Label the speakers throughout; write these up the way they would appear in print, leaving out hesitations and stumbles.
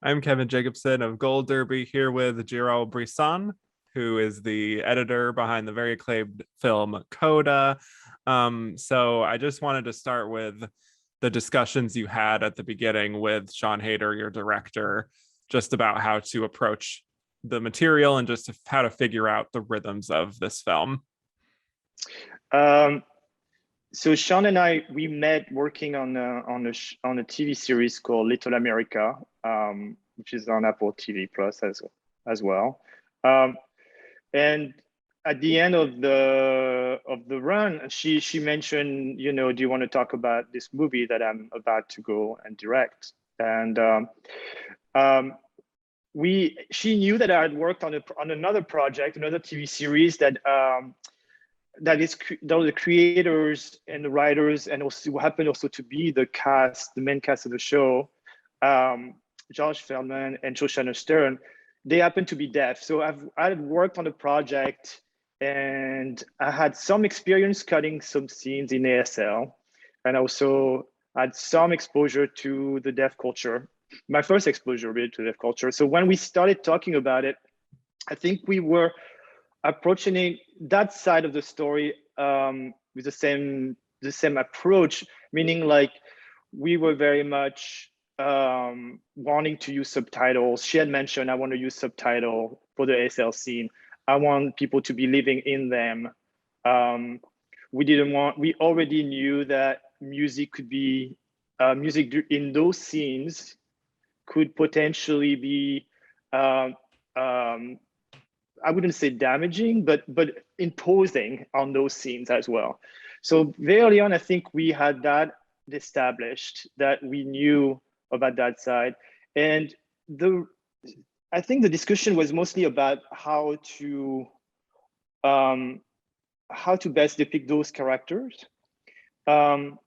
Speaker 1: I'm Kevin Jacobson of Gold Derby here with Geraud Brisson, who is the editor behind the very acclaimed film CODA. So I just wanted to start with the discussions you had at the beginning with Sean Hayter, your director, just about how to approach the material and just how to figure out the rhythms of this film.
Speaker 2: Um, so Sean and I, we met working on a TV series called Little America, which is on Apple TV Plus as well. Um, and at the end of the run, she mentioned, do you want to talk about this movie that I'm about to go and direct? And she knew that I had worked on another project, another TV series that is the creators and the writers, and also happened also to be the main cast of the show, Josh Feldman and Shoshana Stern. They happen to be deaf. So I had worked on the project, and I had some experience cutting some scenes in ASL, and also had some exposure to the deaf culture. My first exposure really to deaf culture. So when we started talking about it, I think we were approaching that side of the story with the same approach, meaning like we were very much wanting to use subtitles. She had mentioned, I want to use subtitle for the ASL scene. I want people to be living in them. We already knew that music could be, music in those scenes could potentially be I wouldn't say damaging, but imposing on those scenes as well. So very early on, I think we had that established, that we knew about that side. And I think the discussion was mostly about how to best depict those characters. Part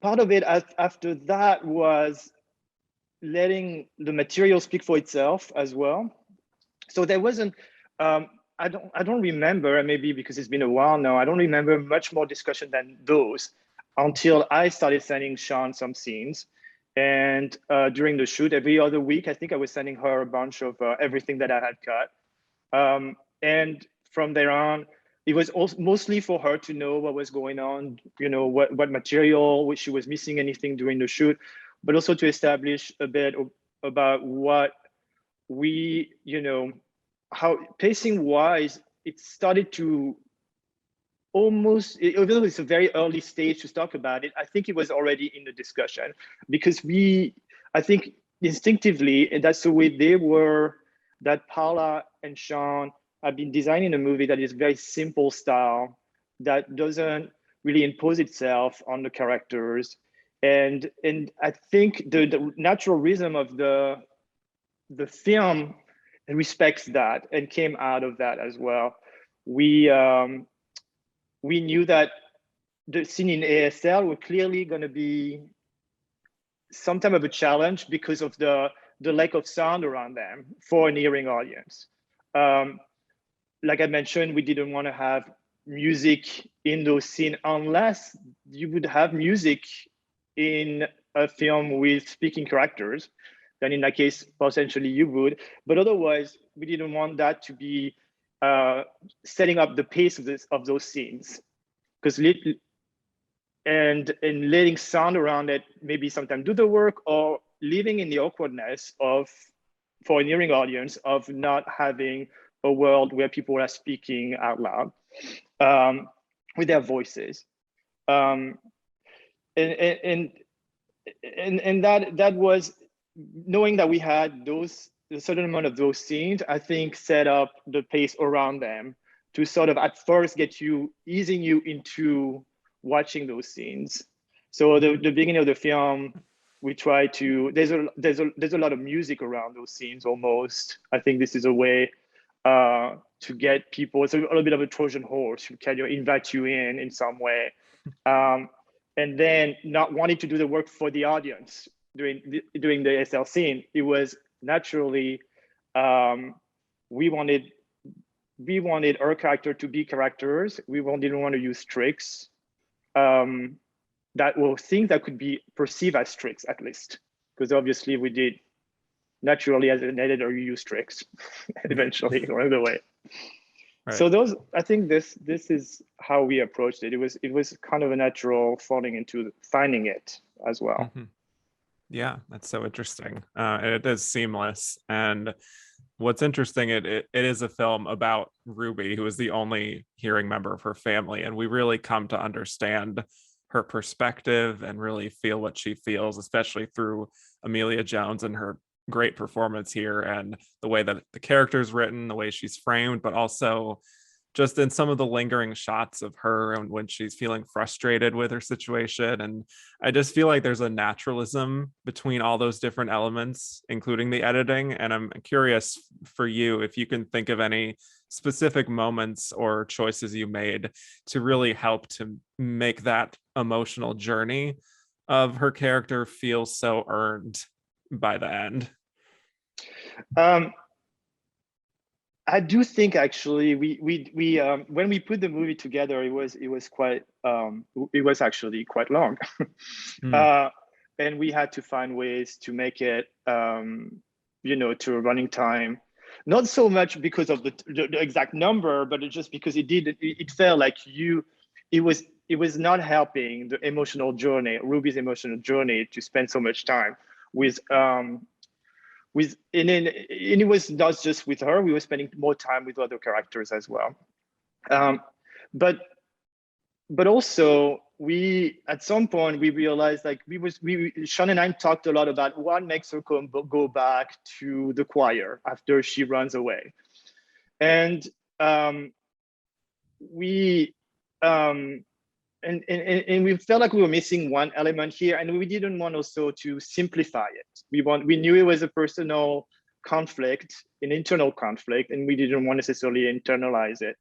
Speaker 2: of it after that was letting the material speak for itself as well. So there wasn't, I don't remember, and maybe because it's been a while now, I don't remember much more discussion than those until I started sending Sean some scenes. And during the shoot, every other week, I think I was sending her a bunch of everything that I had cut. And from there on, it was also mostly for her to know what was going on, what material, which she was missing anything during the shoot, but also to establish a bit about what we, how pacing wise, it started to almost, even though it's a very early stage to talk about it, I think it was already in the discussion, because I think instinctively, and that's the way they were, that Paula and Sean have been designing a movie that is very simple style, that doesn't really impose itself on the characters. And I think the natural rhythm of the film respects that and came out of that as well. We knew that the scene in ASL were clearly going to be some type of a challenge because of the lack of sound around them for an hearing audience. Like I mentioned, we didn't want to have music in those scenes unless you would have music in a film with speaking characters. Then in that case, potentially you would. But otherwise, we didn't want that to be setting up the pace of those scenes. Because and letting sound around it maybe sometimes do the work, or living in the awkwardness for an hearing audience of not having a world where people are speaking out loud with their voices. And that was, knowing that we had a certain amount of those scenes, I think set up the pace around them to sort of at first easing you into watching those scenes. So the beginning of the film, we try to, there's a lot of music around those scenes almost. I think this is a way to get people, it's a little bit of a Trojan horse, to kind of invite you in some way. And then not wanting to do the work for the audience during the SL scene, it was naturally, we wanted our character to be characters. We didn't want to use tricks that were things that could be perceived as tricks, at least, because obviously we did naturally as an editor you use tricks eventually along the way.
Speaker 1: Right.
Speaker 2: So those, I think this is how we approached it. It was kind of a natural falling into finding it as well.
Speaker 1: Mm-hmm. Yeah, that's so interesting. It is seamless. And what's interesting, it is a film about Ruby, who is the only hearing member of her family. And we really come to understand her perspective and really feel what she feels, especially through Emilia Jones and her great performance here, and the way that the character is written, the way she's framed, but also just in some of the lingering shots of her and when she's feeling frustrated with her situation. And I just feel like there's a naturalism between all those different elements, including the editing. And I'm curious for you if you can think of any specific moments or choices you made to really help to make that emotional journey of her character feel so earned by the end.
Speaker 2: I do think actually we when we put the movie together, it was quite it was actually quite long. And we had to find ways to make it you know, to a running time, not so much because of the exact number, but just because it felt like it was not helping the emotional journey, Ruby's emotional journey, to spend so much time with and it was not just with her, we were spending more time with other characters as well. But also we, at some point we realized, like Sean and I talked a lot about what makes her go back to the choir after she runs away. And we and we felt like we were missing one element here, and we didn't want also to simplify it. We knew it was a personal conflict, an internal conflict, and we didn't want to necessarily externalize it.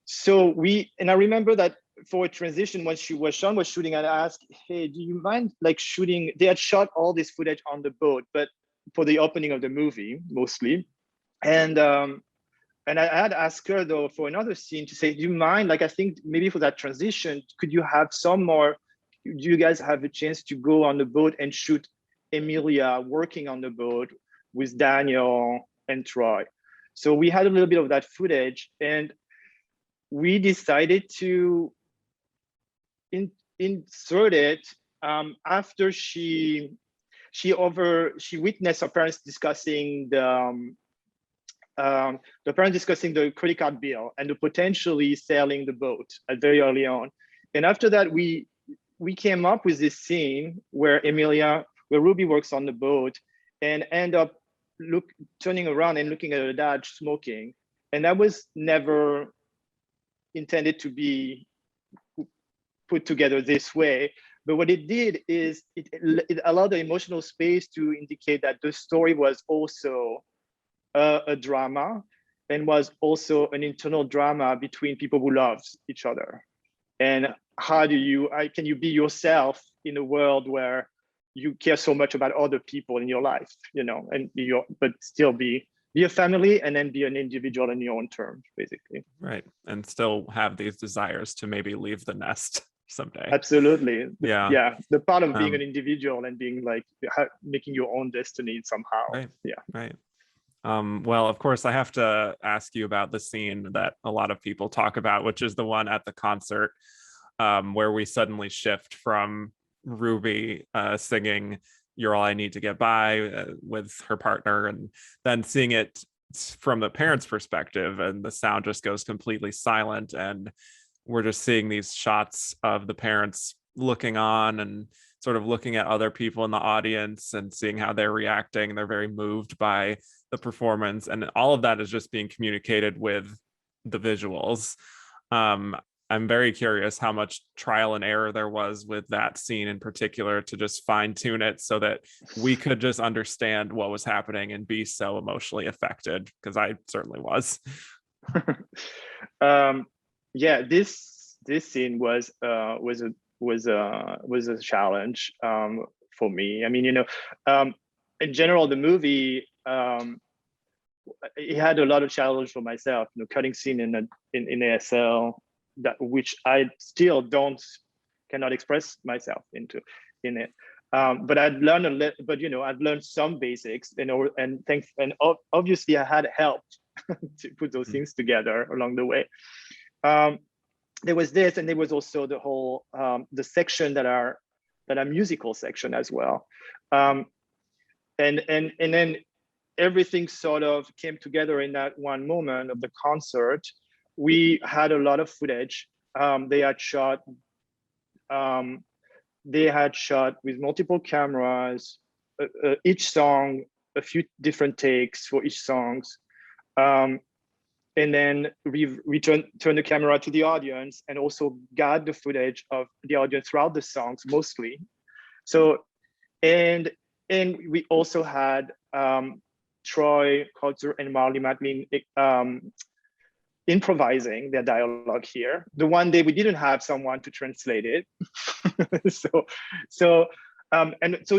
Speaker 2: So and I remember that for a transition, when Sean was shooting, I asked, hey, do you mind like shooting? They had shot all this footage on the boat, but for the opening of the movie mostly, and I had asked her though for another scene to say, do you mind, like, I think maybe for that transition, could you have some more, do you guys have a chance to go on the boat and shoot Emilia working on the boat with Daniel and Troy? So we had a little bit of that footage, and we decided to insert it after she witnessed her parents discussing the credit card bill and the potentially selling the boat at very early on. And after that, we came up with this scene where Ruby works on the boat and end up turning around and looking at her dad smoking. And that was never intended to be put together this way. But what it did is it allowed the emotional space to indicate that the story was also a drama, and was also an internal drama between people who love each other. And how can you be yourself in a world where you care so much about other people in your life, you know, and but still be a family, and then be an individual in your own terms, basically.
Speaker 1: Right. And still have these desires to maybe leave the nest someday.
Speaker 2: Absolutely.
Speaker 1: Yeah.
Speaker 2: The part of being an individual and being like making your own destiny somehow.
Speaker 1: Right.
Speaker 2: Yeah.
Speaker 1: Right. Well, of course, I have to ask you about the scene that a lot of people talk about, which is the one at the concert, where we suddenly shift from Ruby singing "You're All I Need to Get By" with her partner, and then seeing it from the parents' perspective, and the sound just goes completely silent, and we're just seeing these shots of the parents looking on and sort of looking at other people in the audience and seeing how they're reacting. They're very moved by the performance, and all of that is just being communicated with the visuals. I'm very curious how much trial and error there was with that scene in particular to just fine tune it so that we could just understand what was happening and be so emotionally affected, because I certainly was.
Speaker 2: Yeah, this scene was a challenge for me. I mean, you know, in general, the movie it had a lot of challenge for myself. You know, cutting scene in ASL, which I still cannot express myself in it. But I'd learned a little, but I'd learned some basics, obviously I had help to put those things together along the way. There was this, and there was also the whole the section that are musical section as well, and then everything sort of came together in that one moment of the concert. We had a lot of footage. They had shot with multiple cameras, each song, a few different takes for each songs. And then we turned the camera to the audience and also got the footage of the audience throughout the songs mostly. So, and we also had Troy, Kotsur, and Marlee Matlin improvising their dialogue here. The one day we didn't have someone to translate it. And so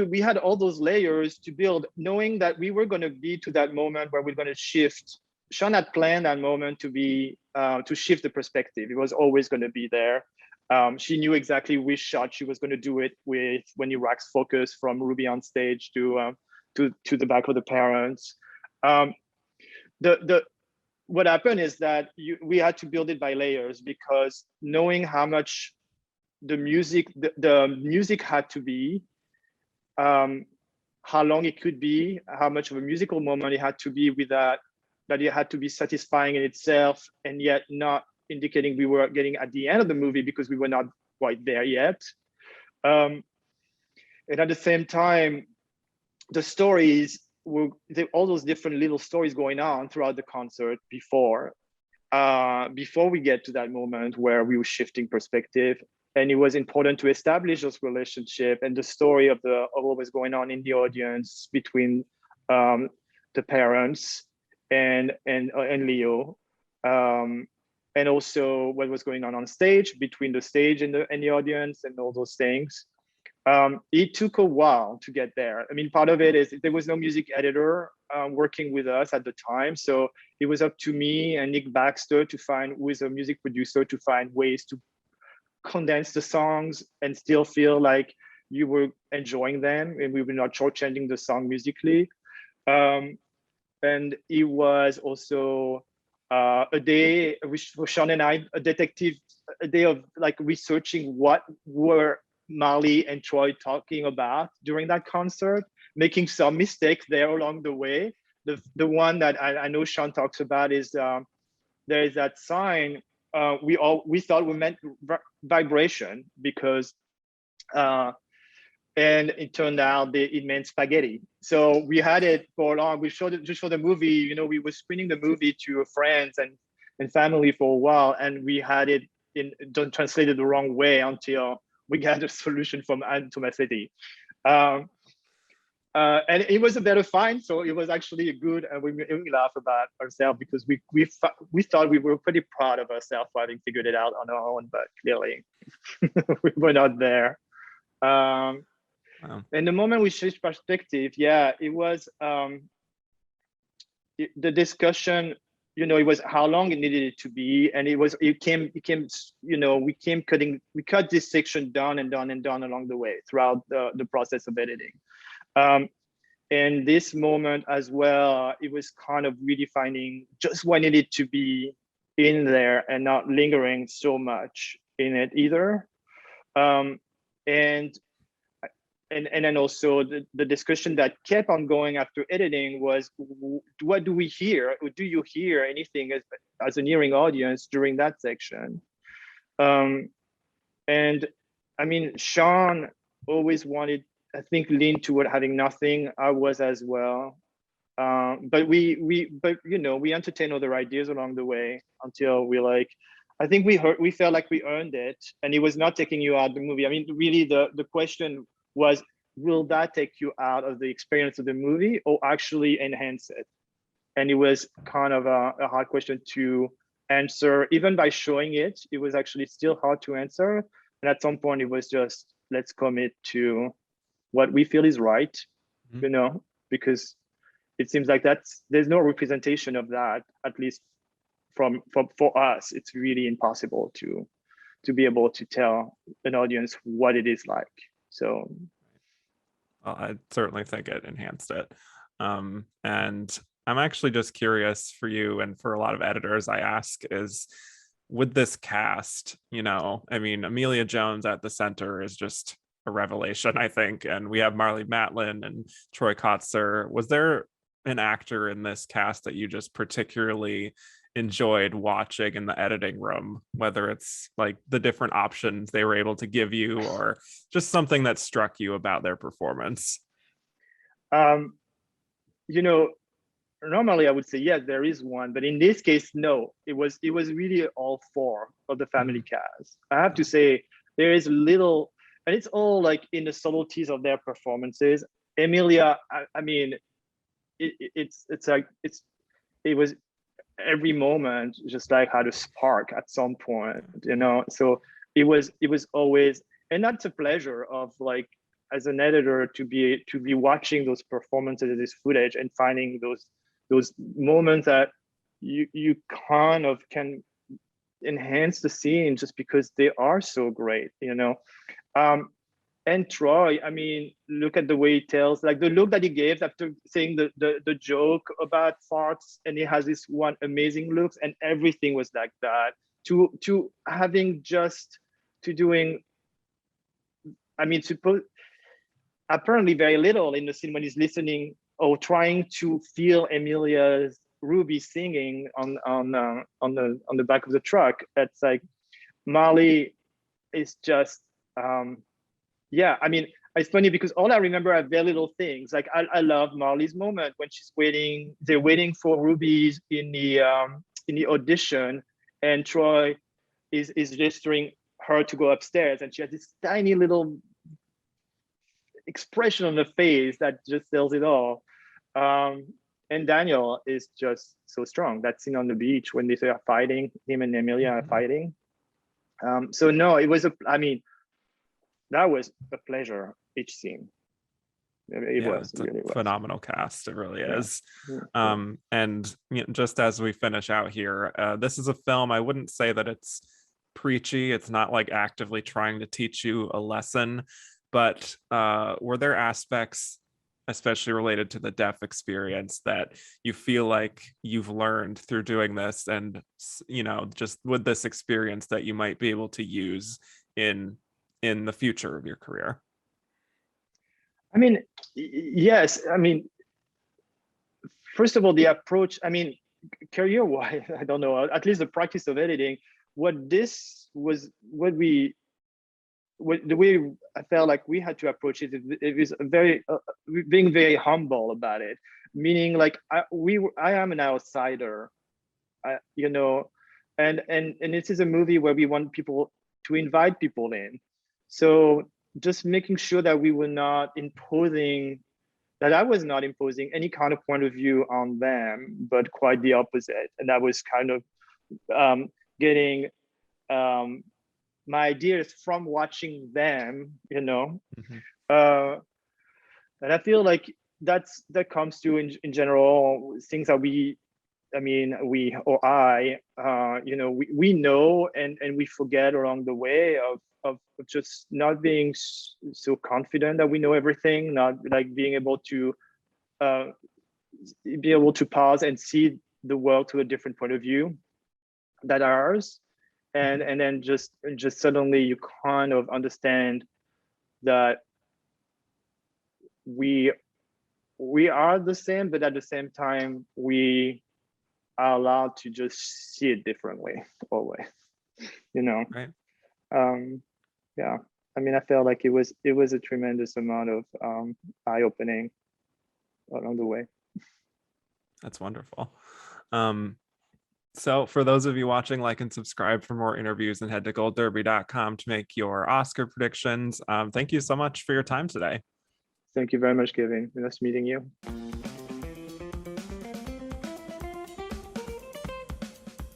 Speaker 2: we had all those layers to build, knowing that we were going to be to that moment where we're going to shift. Sean had planned that moment to be to shift the perspective. It was always going to be there. She knew exactly which shot she was going to do it with when he racks focus from Ruby on stage to the back of the parents. What happened is that we had to build it by layers, because knowing how much the music had to be, how long it could be, how much of a musical moment it had to be, with that it had to be satisfying in itself and yet not indicating we were getting at the end of the movie, because we were not quite there yet. And at the same time, the stories all those different little stories going on throughout the concert before we get to that moment where we were shifting perspective. And it was important to establish those relationships and the story of what was going on in the audience between the parents and Leo, and also what was going on stage, between the stage and the audience, and all those things. It took a while to get there. I mean, part of it is there was no music editor working with us at the time. So it was up to me and Nick Baxter to find, who is a music producer, to find ways to condense the songs and still feel like you were enjoying them and we were not shortchanging the song musically. And it was also a day, for Sean and I, a day of like researching what were Marlee and Troy talking about during that concert, making some mistakes there along the way. The one that I know Sean talks about is there is that sign we thought we meant vibration, because and it turned out that it meant spaghetti. So we had it for long. We showed it just for the movie. We were screening the movie to friends and family for a while, and we had it translated the wrong way until we got a solution from Anne Tomasetti. And it was a better find, so it was actually a good, and we laugh about ourselves, because we thought we were pretty proud of ourselves for having figured it out on our own, but clearly we were not there. Wow. And the moment we switched perspective, it was the discussion. It was how long it needed it to be, and we cut this section down and down and down along the way throughout the process of editing. And this moment as well, it was kind of really finding just what needed to be in there and not lingering so much in it either. And then also the discussion that kept on going after editing was, what do we hear? Or do you hear anything as an hearing audience during that section? And I mean, Sean always wanted, I think, leaned toward having nothing. I was as well. But we entertained other ideas along the way until I think we felt like we earned it, and it was not taking you out of the movie. I mean, really the question was, will that take you out of the experience of the movie or actually enhance it? And it was kind of a hard question to answer. Even by showing it, it was actually still hard to answer. And at some point it was just, let's commit to what we feel is right, because it seems like there's no representation of that, at least for us. It's really impossible to be able to tell an audience what it is like. So
Speaker 1: Well, I certainly think it enhanced it. And I'm actually just curious for you and for a lot of editors, I ask is with this cast, I mean, Emilia Jones at the center is just a revelation, I think. And we have Marlee Matlin and Troy Kotsur. Was there an actor in this cast that you just particularly enjoyed watching in the editing room, whether it's like the different options they were able to give you or just something that struck you about their performance?
Speaker 2: Um, you know, normally I would say yes, there is one, but in this case, no. It was really all four of the family cast. I have to say there is little, and it's all like in the subtleties of their performances. Emilia, I mean, it's like it was every moment just like had a spark at some point, So it was always, and that's a pleasure of like as an editor to be watching those performances, this footage, and finding those moments that you kind of can enhance the scene just because they are so great. And Troy, I mean, look at the way he tells, like the look that he gave after saying the joke about farts, and he has this one amazing looks, and everything was like that. To having just to doing, I mean, apparently very little in the scene when he's listening or trying to feel Emilia's Ruby singing on the back of the truck. That's like Marlee is just yeah, I mean, it's funny because all I remember are very little things. Like I love Marlee's moment when they're waiting for Ruby in the audition, and Troy is gesturing her to go upstairs, and she has this tiny little expression on the face that just tells it all. And Daniel is just so strong. That scene on the beach when they are fighting, him and Emilia are fighting. So no, I mean, that was a pleasure each scene. It was really was.
Speaker 1: Phenomenal cast. It really is.
Speaker 2: Yeah.
Speaker 1: And just as we finish out here, this is a film, I wouldn't say that it's preachy. It's not like actively trying to teach you a lesson, but were there aspects, especially related to the deaf experience, that you feel like you've learned through doing this, and just with this experience that you might be able to use in the future of your career?
Speaker 2: I mean, yes. I mean, first of all, the approach, I mean, career-wise, I don't know, at least the practice of editing, the way I felt like we had to approach it, it was very, being very humble about it. Meaning like, I am an outsider, and this is a movie where we want people to invite people in. So just making sure that we were not imposing, that I was not imposing any kind of point of view on them, but quite the opposite. And that was kind of getting my ideas from watching them,
Speaker 1: Mm-hmm.
Speaker 2: And I feel like that comes to in general things that we know and we forget along the way of just not being so confident that we know everything, not like being able to pause and see the world to a different point of view that ours, and then just suddenly you kind of understand that we are the same, but at the same time we are allowed to just see it differently always,
Speaker 1: Right.
Speaker 2: Yeah, I mean, I felt like it was a tremendous amount of eye-opening along the way.
Speaker 1: That's wonderful. So for those of you watching, like and subscribe for more interviews, and head to goldderby.com to make your Oscar predictions. Thank you so much for your time today.
Speaker 2: Thank you very much, Kevin. Nice meeting you.